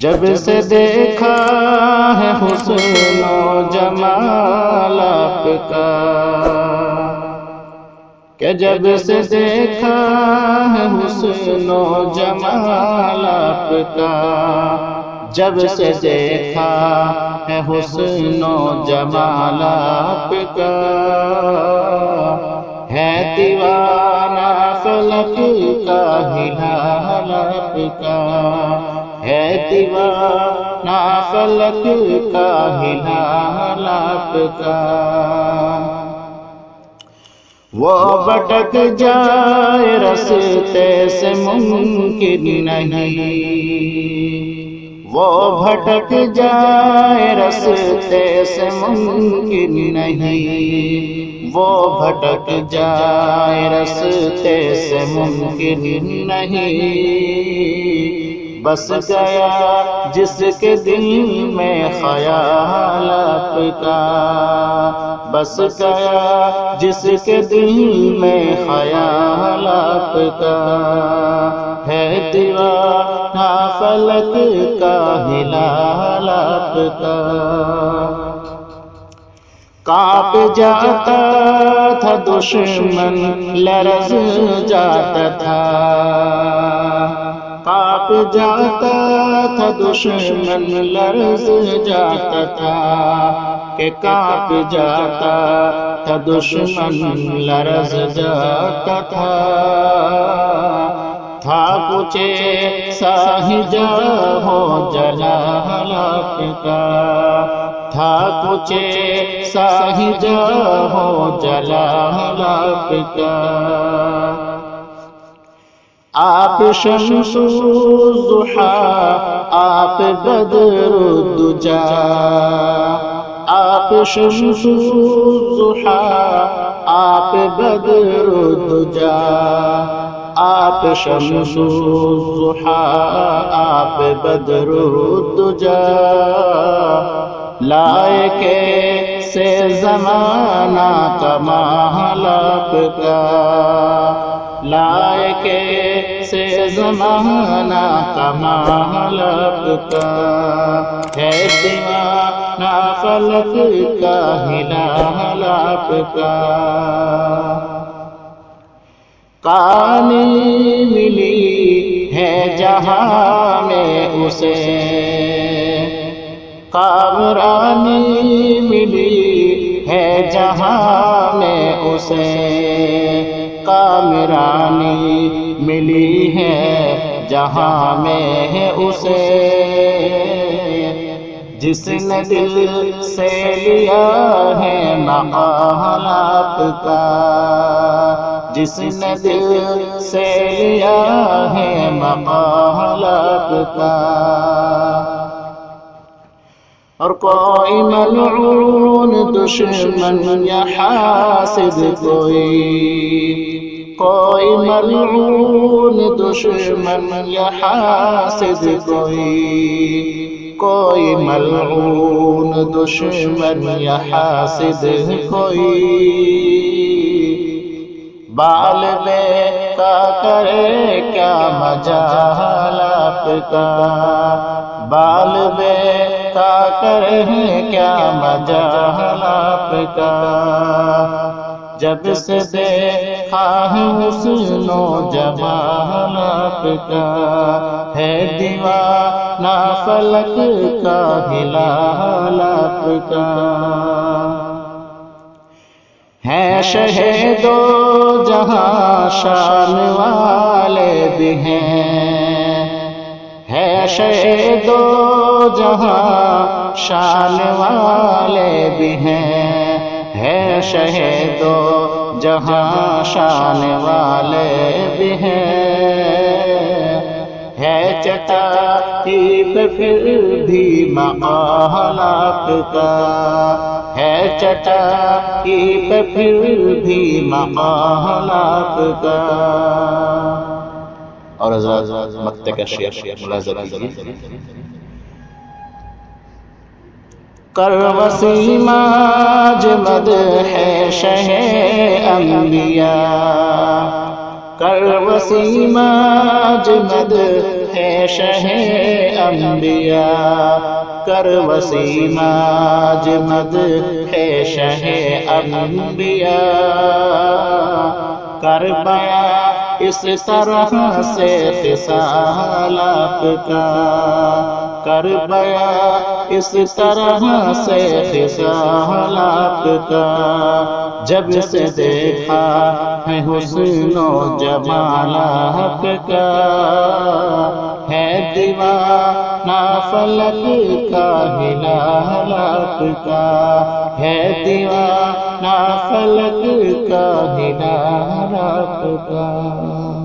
جب سے دیکھا ہے حسن و جمال آپ کا، کہ جب سے دیکھا ہے حسن و جمال آپ کا، جب سے دیکھا ہے حسن و جمال آپ کا، ہے دیوانہ فلک کا ہلال آپ کا، ہے دیوانہ فلک کا ہلال آپ کا۔ وہ بھٹک جائے راستے سے ممکن نہیں، وہ بھٹک جائے راستے سے ممکن نہیں، وہ بھٹک جائے راستے سے ممکن نہیں، بس گیا جس کے دل میں خیال آپ کا، بس گیا جس کے دل میں خیال آپ کا، ہے دیوانہ فلک کا ہلال آپ کا۔ کانپ جاتا تھا دشمن لرز جاتا تھا، کانپ جاتا تھا دشمن لرز جاتا تھا، کہ کانپ جاتا تھا دشمن لرز جاتا تھا، تھا کچھ ساہی جا ہو جلال آپ کا، تھا کچھ ساہی جا ہو جلال آپ کا۔ آپ شمس الضحیٰ آپ بدر الدجا، آپ شمس الضحیٰ آپ بدر الدجا، آپ شمس الضحیٰ آپ بدر الدجا، لائق سے زمانہ کمال آپ کا، لائق سے زمانہ کمال آپ کا، ہے دیوانہ فلک کا ہلال آپ کا۔ کانی ملی ہے جہاں میں اسے، کامرانی ملی ہے جہاں میں اسے، کامرانی ملی ہے جہاں میں اسے، جس نے دل سے لیا ہے مقام آپ کا، جس نے دل سے لیا ہے مقام آپ کا۔ اور کوئی ملعون دشمن یا حاسد کوئی ملعون دشمن یا حاسد کوئی ملعون دشمن یا حاسد بال بے کا کرے کیا مجال آپ کا، بال بے کا کرے کیا مجال آپ کا، جب سے دیکھا ہے حسن و جمال آپ کا، ہے دیوانہ فلک کا ہلال آپ کا۔ ہے شہید و جہاں شان والے بھی ہیں، ہے شہید و جہاں شان والے بھی ہیں، ہے شہید و جہاں شان والے بھی ہیں، ہے چٹائی پہ پھر بھی مقام آپ کا، ہے چٹائی پہ پھر بھی مقام آپ کا۔ اور حضرات مقطع کا شعر ملاحظہ کیجیے۔ کر وسیم مد ہے شہ انبیاء، کر وسیم مد ہے شہ انبیاء کر وسیماج مدح شہ انبیاء کر بیاں اس طرح سے خصال آپ کا کر بیاں اس طرح سے خصال آپ کا جب سے دیکھا ہے حسن و جمال آپ کا ہے دیوانہ فلک کا ہلال آپ کا ہے دیوانہ فلک کا ہلال آپ کا